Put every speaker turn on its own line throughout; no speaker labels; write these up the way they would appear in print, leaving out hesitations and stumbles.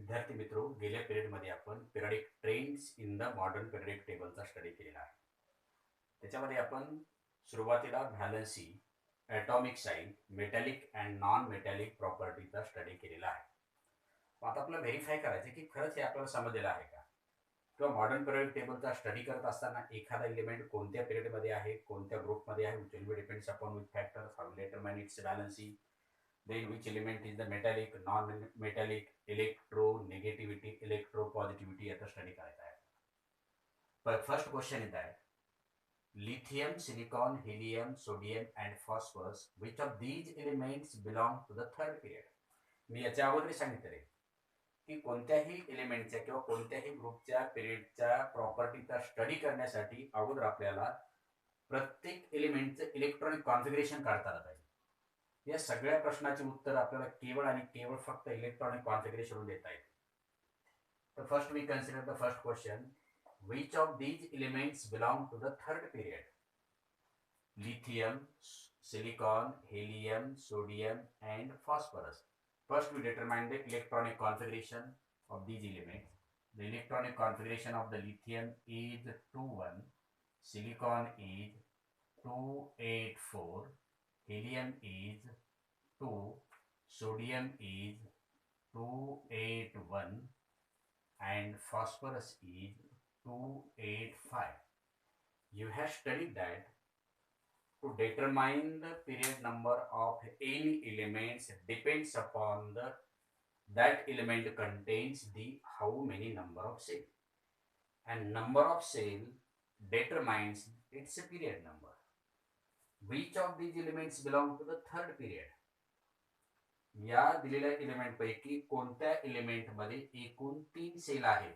विद्यार्थी मित्रो, गेल्या पिरियडमध्ये आपण periodic trends in the modern periodic टेबलचा स्टडी केलेला आहे. त्याच्यामध्ये आपण सुरुवातीला valency, atomic size, metallic and non metallic प्रॉपर्टीचा स्टडी केलेला आहे. आता आपल्याला व्हेरीफाय करायचं की खरंच हे आपल्याला समजलेलं आहे का, किंवा मॉडर्न पिरियडिक टेबलचा स्टडी करत असताना एखादा एलिमेंट कोणत्या पिरियडमध्ये आहे, कोणत्या ग्रुपमध्ये आहे, विच will depends upon with factors, how determine its balancing, then which element is the metallic, non-metallic, electronegativity, electropositivity याचा स्टडी करायचा आहे. But first question is that lithium, silicon, helium, sodium and phosphorus, which of these elements belong to the third period? मी याच्या अगोदर सांगितले की कोणत्याही एलिमेंटच्या किंवा कोणत्याही ग्रुपच्या पिरियडच्या प्रॉपर्टीचा स्टडी करण्यासाठी अगोदर आपल्याला प्रत्येक एलिमेंटचं इलेक्ट्रॉनिक कॉन्फिगरेशन काढता आलं पाहिजे. या सगळ्या प्रश्नाचे उत्तर आपल्याला केवळ आणि केवळ फक्त इलेक्ट्रॉनिक कॉन्फिगरेशन देता येते. तर first we consider the first question, which of these elements belong to the third period? Lithium, silicon, helium, sodium and phosphorus. First we determine the electronic configuration of these elements. The electronic configuration of the lithium is 2,1, silicon is 2,8,4, helium is 2, sodium is 2,8,1 and phosphorus is 2,8,5. You have studied that to determine the period number of any elements depends upon that element contains the how many number of cell, and number of cell determines its period number. Which of these elements belong to the third period? या दिलेल्या element पैकी कोणत्या element मध्ये एकूण 3 cell आहेत?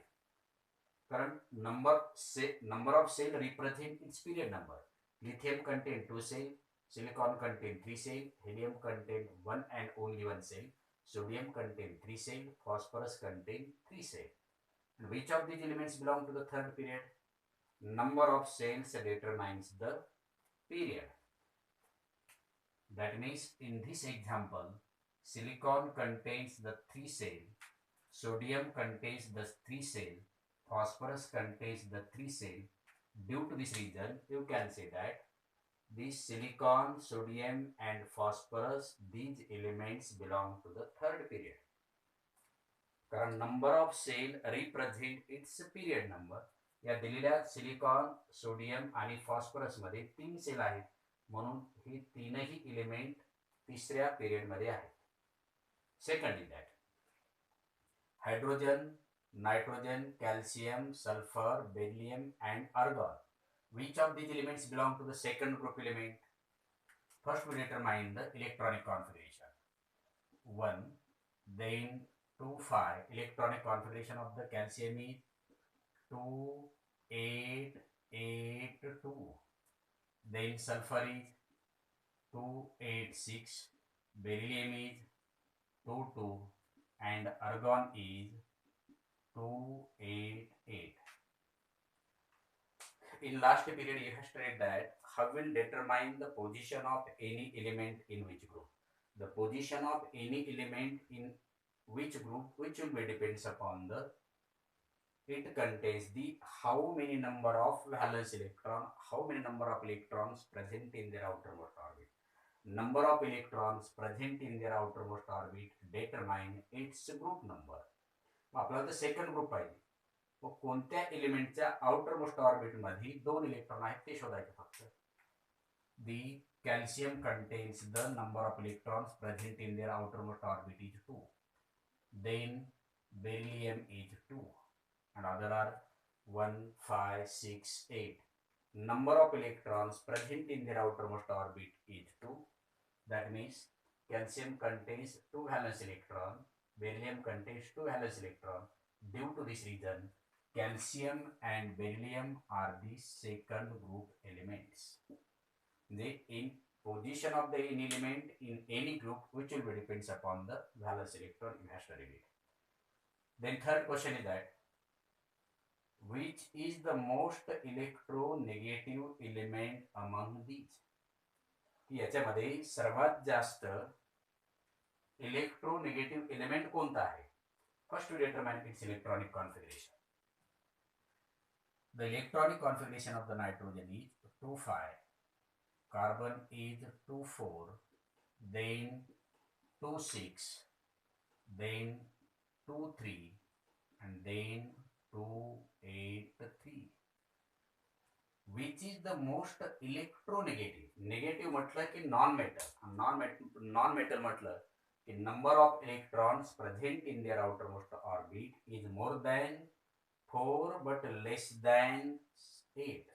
कारण number of cell represent its period number. Lithium contain 2 cell, silicon contain 3 cell, helium contain 1 and only 1 cell, sodium contain 3 cell, phosphorus contain 3 cell. And which of these elements belong to the third period? Number of cells determines the period. That means in this example, silicon contains the 3 cell, sodium contains the 3 cell, phosphorus contains the 3 cell. Due to this reason, you can say that these silicon, sodium and phosphorus, these elements belong to the third period. कारण number of cell represent its period number. या दिलेल्या silicon, sodium आणि phosphorus मध्ये 3 cell आहेत, म्हणून हे तीनही element तिसऱ्या period मध्ये आहेत. Second is that hydrogen, nitrogen, calcium, sulfur, beryllium and argon. Which of these elements belong to the second group element? First we determine the electronic configuration. 1, then 2, 5. Electronic configuration of the calcium is 2, 8, 8, 2. Then sulfur is 2, 8, 6. Beryllium is 2, 2 and argon is 2, 8, 8. In last period you have studied that how will determine the position of any element in which group. The position of any element in which group, which will be depends upon the it contains the how many number of valence electron, how many number of electrons present in their outermost orbit. Number of electrons present in their outermost orbit determine its group number. आपल्याला second group पाहिजे, मग कोणत्या एलिमेंटच्या outer most orbit मध्ये 2 electron आहेत ते शोधायचे फक्त. The calcium contains the number of electrons present in their outer most orbit is 2. Then beryllium is 2 and other are 1, 5, 6, 8. Number of electrons present in their outermost orbit is 2. That means calcium contains 2 valence electron, beryllium contains 2 valence electron. Due to this reason, calcium and beryllium are the second group elements. They in position of the element in any group, which will be depends upon the valence electron you have studied it. Then third question is that which is the most electronegative element among these? याच्यामध्ये सर्वात जास्त इलेक्ट्रोनेगेटिव्ह element कोणता आहे? First we determine its electronic configuration. The electronic configuration of the nitrogen is 2,5, carbon is 2,4, then 2,6, then 2,3, and then 2,8,3. Which is the most electronegative? Negative म्हटलं की non metal, non metal म्हटलं की number of electrons present in their outermost orbit is more than 4 but less than 8.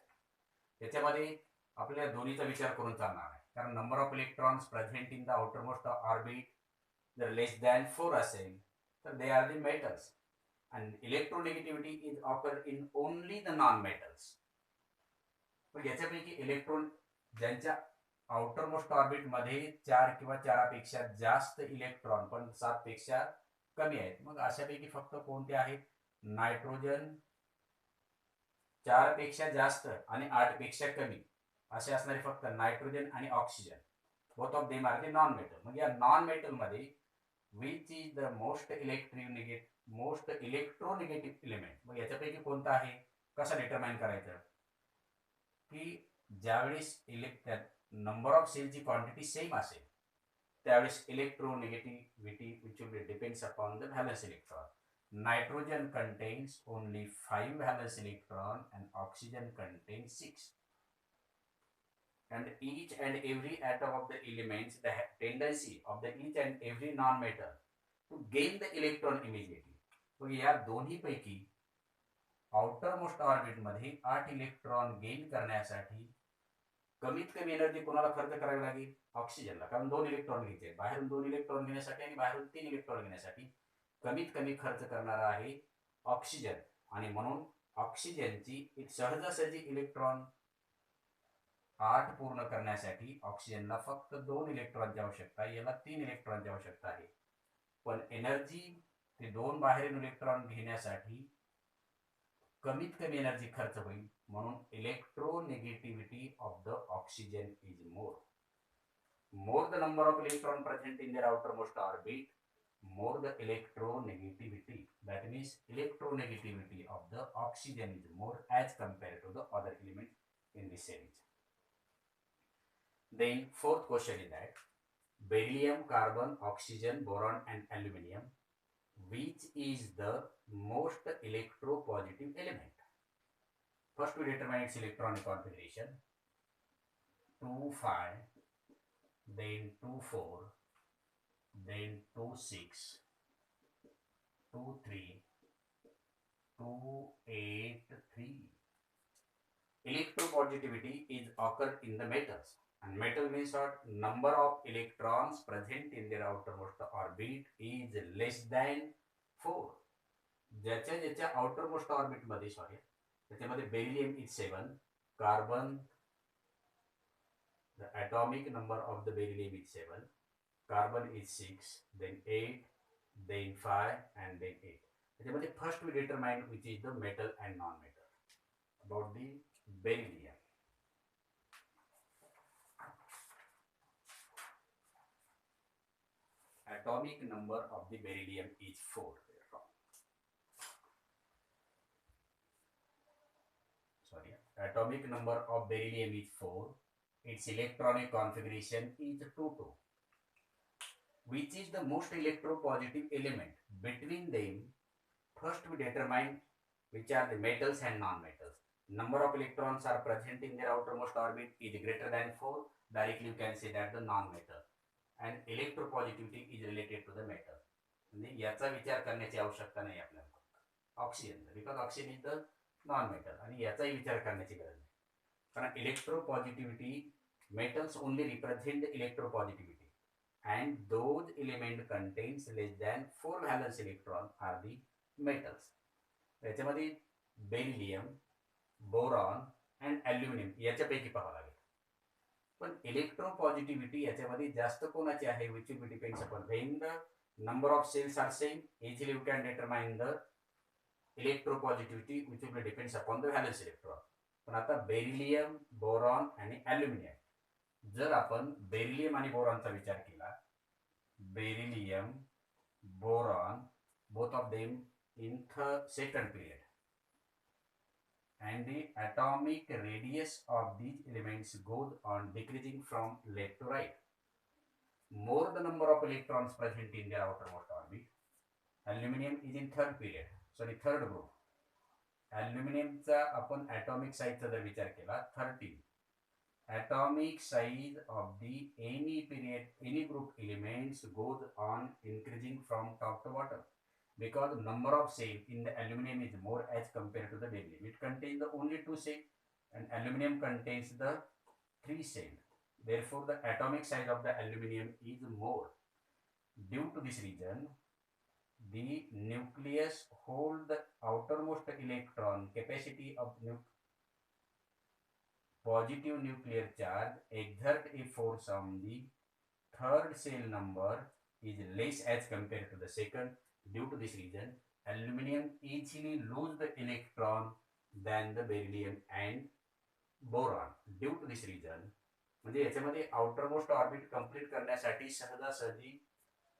त्याच्यामध्ये आपल्याला दोन्हीचा विचार करून चालणार आहे, कारण number of electrons present in the outermost orbit जर लेस दॅन 4 असेल तर they are the metals, and electronegativity is occurred in only the non-metals. पण याच्यापैकी इलेक्ट्रॉन ज्यांच्या आउटर मोस्ट ऑर्बिट मध्ये 4 किंवा 4पेक्षा जास्त इलेक्ट्रॉन पण 7 पेक्षा कमी आहेत, मग अशापैकी फक्त कोणते आहेत? नायट्रोजन 4 पेक्षा जास्त आणि 8 पेक्षा कमी असे असणारे फक्त नायट्रोजन आणि oxygen. Both of them are the non metal. मग या नॉन मेटल मध्ये which is the most electronegative element? मग याच्यापैकी कोणता आहे? कसं डिटरमाइन करायचं की ज्यावेळेस नंबर ऑफ सेलची क्वांटिटी सेम असेल त्यावेळेस electronegativity which will depends upon the valence electron. Nitrogen contains only 5 valence electron and oxygen contains 6. And each and every atom of the elements, the tendency of the each and every non-metal to gain the electron immediately. तो या दोन्ही पैकी outer most orbit मध्ये 8 electron gain करण्यासाठी कमीत कमी energy कोणाला खर्च करावी लागेल? ऑक्सिजनला, कारण 2 इलेक्ट्रॉन घ्यायचे, बाहेरून 2 इलेक्ट्रॉन घेण्यासाठी आणि बाहेरून 3 इलेक्ट्रॉन घेण्यासाठी कमीत कमी खर्च करणारा आहे ऑक्सिजन. आणि म्हणून ऑक्सिजनची एक सहजासहजी इलेक्ट्रॉन 8 पूर्ण करण्यासाठी ऑक्सिजनला फक्त 2 इलेक्ट्रॉनची आवश्यकता आहे, याला 3 इलेक्ट्रॉनची आवश्यकता आहे. पण एनर्जी ते 2 बाहेरील इलेक्ट्रॉन घेण्यासाठी कमीत कमी एनर्जी खर्च होईल, म्हणून electronegativity of the oxygen is more the number of electron present in their outermost orbit, more the electronegativity. That means electronegativity of the oxygen is more as compared to the other element in this series. Then fourth question is that beryllium, carbon, oxygen, boron and aluminum, which is the most electropositive element? First we determine its electronic configuration. 2,5, then 2,4, then 2,6, 2,3, 2,8,3. Electropositivity is occurred in the metals, and metal means what? Number of electrons present in their outermost orbit is less than 4. ज्याच्या outermost orbit मध्ये त्याच्यामध्ये beryllium is 7, carbon, the atomic number of the beryllium is 7, carbon is 6, then 8, then 5 and then 8. त्याच्यामध्ये first we determine which is the metal and non-metal. About the beryllium. Atomic number of the beryllium is 4. Sorry, atomic number of beryllium is 4. Its electronic configuration is 2,2. Which is the most electropositive element? Between them, first we determine which are the metals and non-metals. Number of electrons are present in their outermost orbit is greater than 4. Directly you can say that the non-metal. And electropositivity is related to the metal. याचा विचार करण्याची आवश्यकता नाही आपल्याला, oxygen, because oxygen is the non-metal, आणि याचाही विचार करण्याची गरज नाही, कारण electropositivity, metals only represent the electropositivity. And those element contains less than 4 valence electron are the metals. याच्यामध्ये बेरिलियम, बोरॉन and अल्युमिनियम याच्यापैकी पाहावं लागेल. पण इलेक्ट्रोपॉझिटिव्हिटी याच्यामध्ये जास्त कोणाची आहे? which will depends upon when the number of cells are same, easily you can determine the electropositivity which will depends upon the valence electron. पण आता बेरिलियम, बोरॉन आणि अल्युमिनियम, जर आपण बेरिलियम आणि बोरॉनचा विचार केला, beryllium, boron, both of them in the second period, and the atomic radius of these elements goes on decreasing from left to right. More the number of electrons present in their outermost orbit. Aluminum is in third period, sorry third group. ॲल्युमिनियमचा आपण atomic साईजचा जर विचार केला 13. atomic size of the any group elements goes on increasing from top to bottom because number of cells in the aluminum is more as compared to the beryllium. It contains the only 2 cells and aluminum contains the 3 cells. Therefore, the atomic size of the aluminum is more. Due to this reason, the nucleus hold the outermost electron capacity of positive nuclear charge exert a force on the third cell number is less as compared to the second. Due to this reason, aluminum easily lose the electron than the beryllium and boron. Due to this reason, म्हणजे याच्यामध्ये outermost orbit complete करण्यासाठी सहजासहजी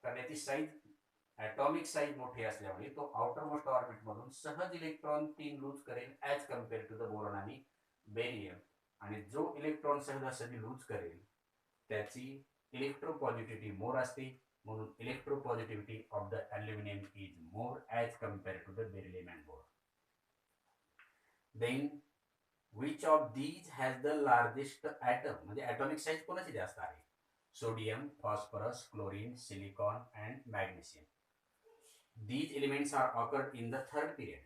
करण्याची size atomic size मोठी असल्यामुळे तो outermost orbit मधून सहज इलेक्ट्रॉन 3 लूज करेल as compare to the boron आणि बेरियम. आणि जो इलेक्ट्रॉन सहजासहजी लूज करेल त्याची इलेक्ट्रोपॉझिटिव्हिटी मोर असते, म्हणून electropositivity of the aluminium is more as compare to the beryllium and boron. Then which of these has the largest atom, म्हणजे atomic size कोणाची जास्त आहे? Sodium, phosphorus, chlorine, silicon and magnesium. These elements are occurred in the third period.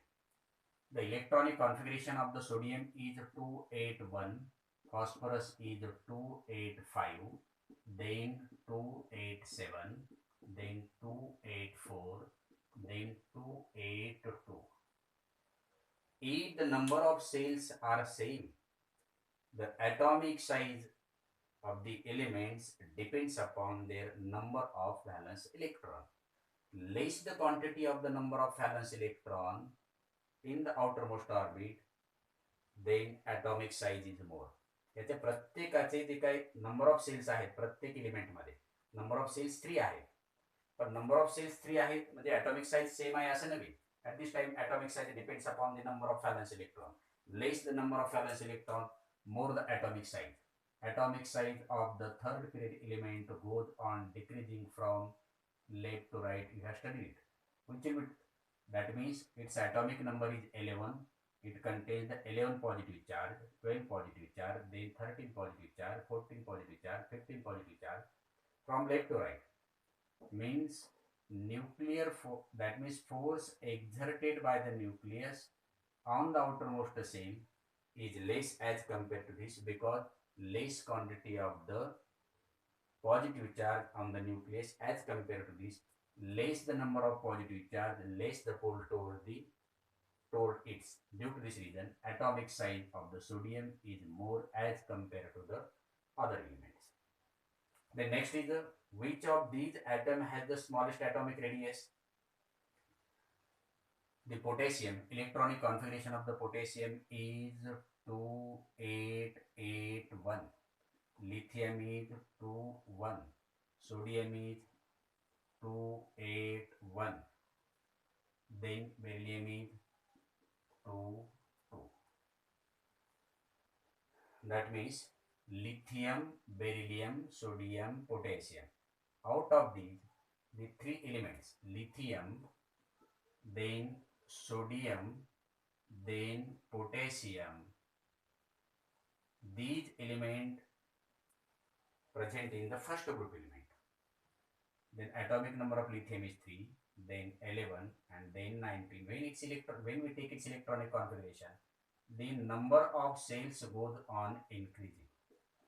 The electronic configuration of the sodium is 281, phosphorus is 285, then 287, then 284, then 282. If the number of cells are same, the atomic size of the elements depends upon their number of valence electron. Less the quantity of the number of valence electron in the outermost orbit, then atomic size is more. याच्या प्रत्येकाचे जे काही number of sales आहेत प्रत्येक एलिमेंटमध्ये number of sales 3 आहेत, पण number of sales 3 आहेत म्हणजे atomic size same आहे असं नव्हे. At this time, atomic size depends upon the number of valence electron. Less the number of valence electron, more the atomic size. Atomic size of the third period element goes on decreasing from left to right. You have studied it. Which will be, that means its atomic number is 11. It contains the 11 positive charge, 12 positive charge, then 13 positive charge, 14 positive charge, 15 positive charge from left to right. Means nuclear that means force exerted by the nucleus on the outermost cell is less as compared to this because less quantity of the positive charge on the nucleus as compared to this, less the number of positive charge, less the pull toward its. Due to this reason, atomic size of the sodium is more as compared to the other elements. The next is which of these atom has the smallest atomic radius? The potassium, electronic configuration of the potassium is 2881. Lithium is 21. Sodium is 281. Then beryllium is 22. That means lithium, beryllium, sodium, potassium. Out of these, the 3 elements, lithium, then sodium, then potassium, these elements present in the first group element. Then atomic number of lithium is 3, then 11, and then 19. When we take its electronic configuration, the number of cells goes on increasing.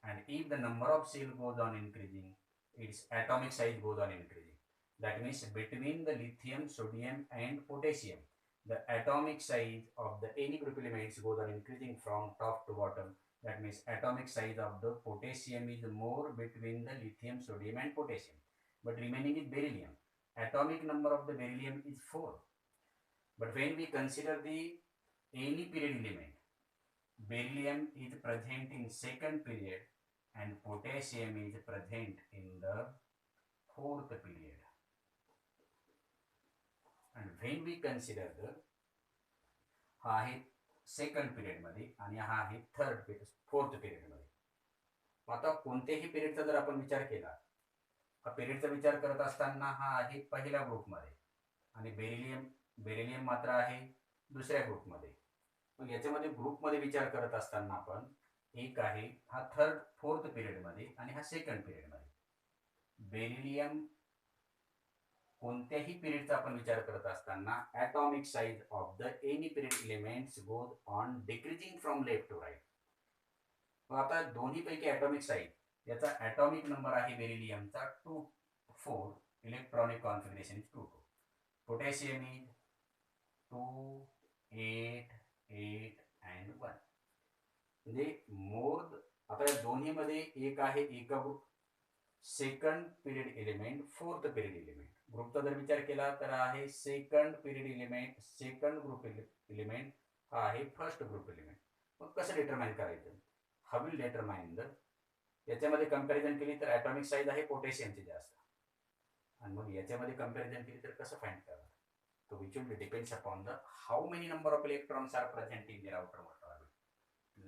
And if the number of cells goes on increasing, its atomic size goes on increasing. That means between the lithium, sodium and potassium, the atomic size of the any group elements goes on increasing from top to bottom. That means atomic size of the potassium is more between the lithium, sodium and potassium. But remaining is beryllium. Atomic number of the beryllium is 4. But when we consider the any period element, beryllium is present in second period and potassium is present in the fourth period. And when we consider the, हा आहे second पिरियडमध्ये आणि हा आहे fourth पिरियडमध्ये. आता कोणत्याही पिरियडचा जर आपण विचार केला, हा पिरियडचा विचार करत असताना हा आहे पहिल्या ग्रुपमध्ये आणि बेरिलियम मात्र आहे दुसऱ्या ग्रुपमध्ये. मग याच्यामध्ये ग्रुपमध्ये विचार करत असताना आपण एक आहे हा फोर्थ पिरियडमध्ये आणि हा सेकंड पिरियडमध्ये. बेरिलियम कोणत्याही पिरियडचा आपण विचार करत असताना atomic size of the any period elements goes on decreasing from left to right. मग आता दोन्हीपैकी ॲटॉमिक साईज, याचा ॲटॉमिक नंबर आहे बेरिलियमचा 2,4, electronic configuration 2,2. Potassium is 2, 8, 8 and 1. म्हणजे आता या दोन्हीमध्ये एक आहे एका group, second period element, fourth period element. ग्रुपचा जर विचार केला तर आहे second period element, second group element हा आहे फर्स्ट ग्रुप एलिमेंट. मग कसं डिटरमाइन करायचं? हा विल डिटरमाइन द, याच्यामध्ये कंपॅरिझन केली तर ॲटॉमिक साईज आहे पोटॅशियमची जास्त, आणि मग याच्यामध्ये कंपॅरिझन केली तर कसं फाइंड करणार? तो which will depends upon the how many number of electrons are present in their outermost orbit.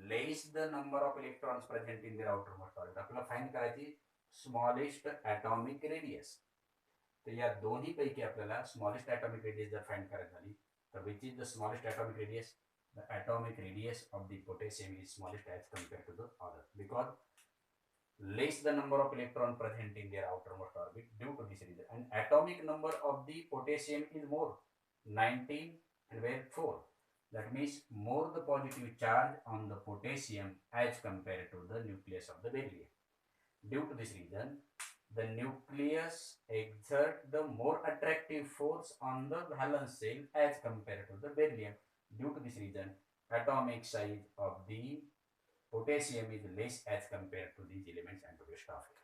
Less the number of electrons present in their outermost orbit. आपल्याला फाइंड करायची स्मॉलेस्ट ॲटॉमिक रेडियस. तर या दोन्हीपैकी आपल्याला smallest atomic radius जर find करायची झाली तर which is the smallest atomic radius? The atomic radius of the potassium is smallest as compared to the other, because less the number of electron present in their outermost orbit due to this reason, and atomic number of the potassium is more, 19 and where 4. That means more the positive charge on the potassium as compared to the nucleus of the beryllium. Due to this reason, the nucleus exert the more attractive force on the valence shell as compared to the beryllium. Due to this reason, atomic size of the potassium is less as compared to these elements, and to stop here.